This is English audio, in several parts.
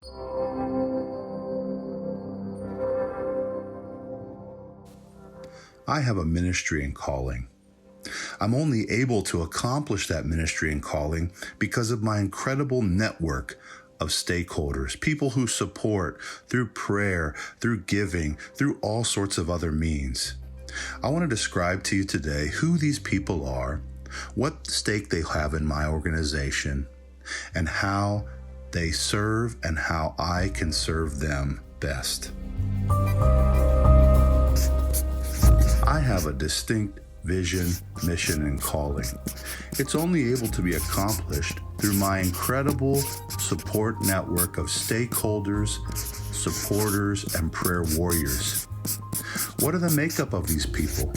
I have a ministry and calling. I'm only able to accomplish that ministry and calling because of my incredible network of stakeholders, people who support through prayer, through giving, through all sorts of other means. I want to describe to you today who these people are, what stake they have in my organization, and how they serve and how I can serve them best. I have a distinct vision, mission, and calling. It's only able to be accomplished through my incredible support network of stakeholders, supporters, and prayer warriors. What are the makeup of these people?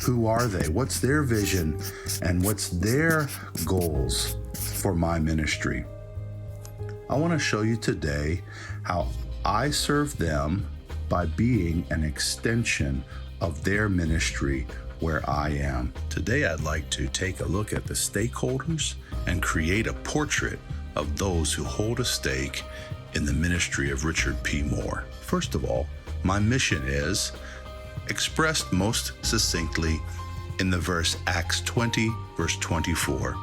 Who are they? What's their vision? And what's their goals for my ministry? I want to show you today how I serve them by being an extension of their ministry where I am. Today, I'd like to take a look at the stakeholders and create a portrait of those who hold a stake in the ministry of Richard P. Moore. First of all, my mission is expressed most succinctly in the verse Acts 20, verse 24.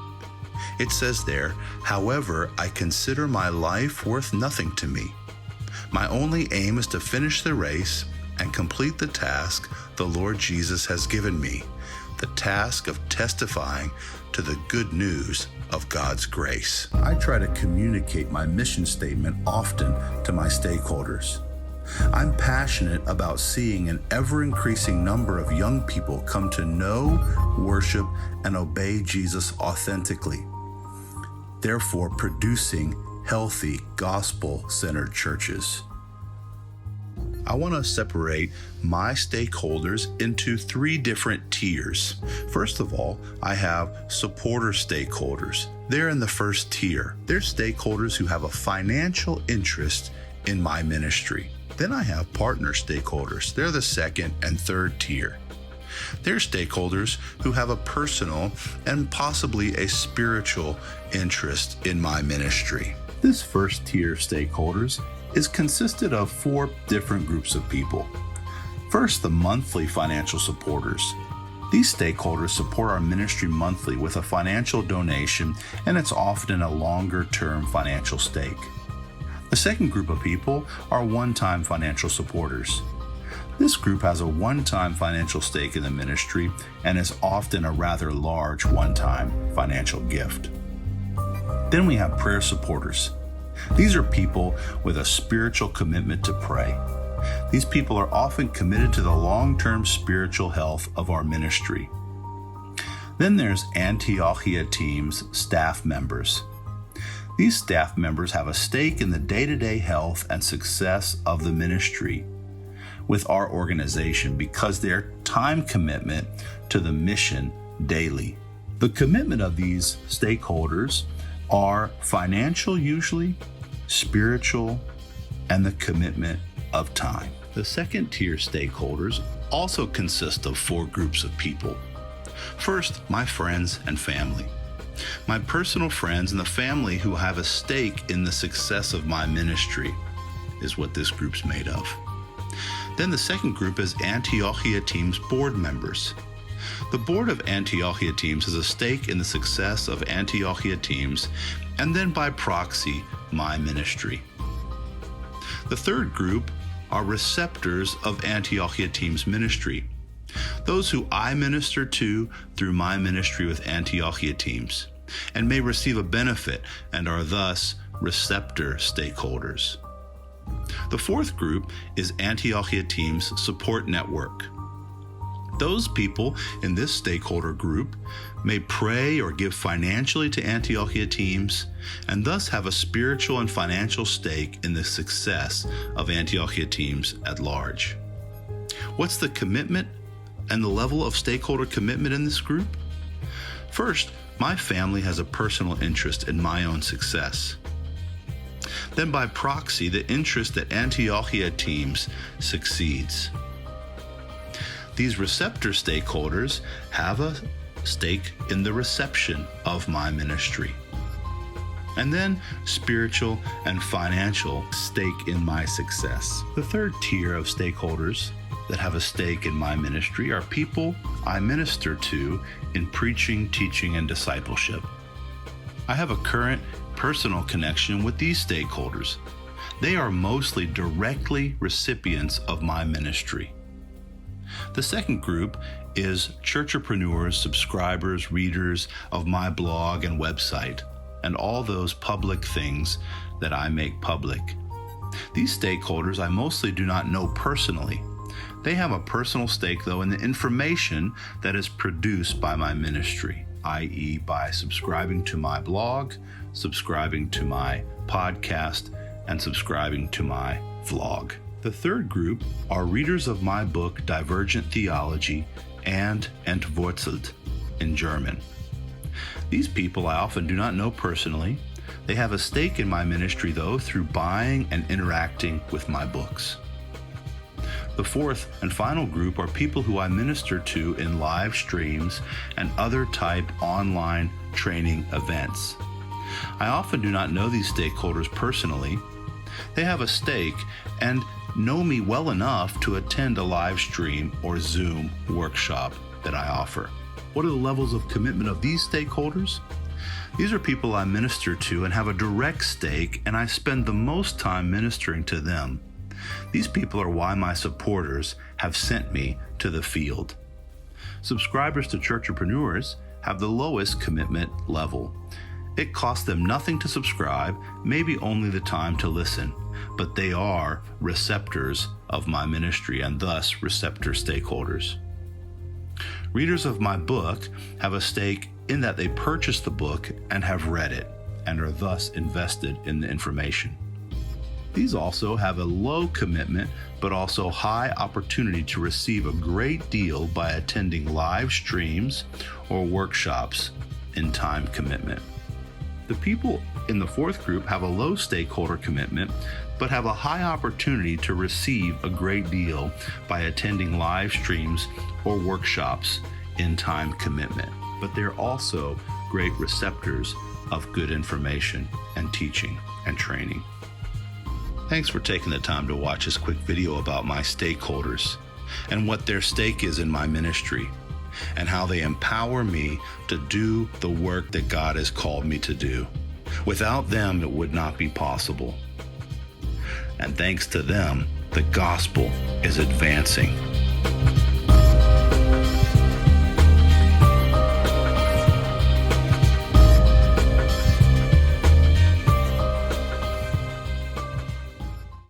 It says there, "However, I consider my life worth nothing to me. My only aim is to finish the race and complete the task the Lord Jesus has given me, the task of testifying to the good news of God's grace." I try to communicate my mission statement often to my stakeholders. I'm passionate about seeing an ever-increasing number of young people come to know, worship, and obey Jesus authentically, therefore producing healthy, gospel-centered churches. I want to separate my stakeholders into 3 different tiers. First of all, I have supporter stakeholders. They're in the first tier. They're stakeholders who have a financial interest in my ministry. Then I have partner stakeholders. They're the second and third tier. They're stakeholders who have a personal and possibly a spiritual interest in my ministry. This first tier of stakeholders is consisted of 4 different groups of people. First, the monthly financial supporters. These stakeholders support our ministry monthly with a financial donation, and it's often a longer-term financial stake. The second group of people are one-time financial supporters. This group has a one-time financial stake in the ministry and is often a rather large one-time financial gift. Then we have prayer supporters. These are people with a spiritual commitment to pray. These people are often committed to the long-term spiritual health of our ministry. Then there's Antiochia team's staff members. These staff members have a stake in the day-to-day health and success of the ministry with our organization because their time commitment to the mission daily. The commitment of these stakeholders are financial usually, spiritual, and the commitment of time. The second tier stakeholders also consist of 4 groups of people. First, my friends and family. My personal friends and the family who have a stake in the success of my ministry is what this group's made of. Then the second group is Antiochia team's board members. The board of Antiochia teams has a stake in the success of Antiochia teams, and then by proxy, my ministry. The third group are receptors of Antiochia team's ministry, those who I minister to through my ministry with Antiochia teams, and may receive a benefit and are thus receptor stakeholders. The fourth group is Antiochia team's support network. Those people in this stakeholder group may pray or give financially to Antiochia teams and thus have a spiritual and financial stake in the success of Antiochia teams at large. What's the commitment and the level of stakeholder commitment in this group? First, my family has a personal interest in my own success. Then by proxy, the interest that Antiochia teams succeeds. These receptor stakeholders have a stake in the reception of my ministry. And then spiritual and financial stake in my success. The third tier of stakeholders that have a stake in my ministry are people I minister to in preaching, teaching, and discipleship. I have a current personal connection with these stakeholders. They are mostly directly recipients of my ministry. The second group is churchpreneurs, subscribers, readers of my blog and website, and all those public things that I make public. These stakeholders I mostly do not know personally. They have a personal stake, though, in the information that is produced by my ministry, i.e. by subscribing to my blog, subscribing to my podcast, and subscribing to my vlog. The third group are readers of my book, Divergent Theology and Entwurzelt in German. These people I often do not know personally. They have a stake in my ministry, though, through buying and interacting with my books. The fourth and final group are people who I minister to in live streams and other type online training events. I often do not know these stakeholders personally. They have a stake and know me well enough to attend a live stream or Zoom workshop that I offer. What are the levels of commitment of these stakeholders? These are people I minister to and have a direct stake, and I spend the most time ministering to them. These people are why my supporters have sent me to the field. Subscribers to churchpreneurs have the lowest commitment level. It costs them nothing to subscribe, maybe only the time to listen, but they are receptors of my ministry and thus receptor stakeholders. Readers of my book have a stake in that they purchased the book and have read it and are thus invested in the information. These also have a low commitment but also high opportunity to receive a great deal by attending live streams or workshops in time commitment. The people in the fourth group have a low stakeholder commitment, but have a high opportunity to receive a great deal by attending live streams or workshops in time commitment. But they're also great receptors of good information and teaching and training. Thanks for taking the time to watch this quick video about my stakeholders and what their stake is in my ministry, and how they empower me to do the work that God has called me to do. Without them, it would not be possible. And thanks to them, the gospel is advancing.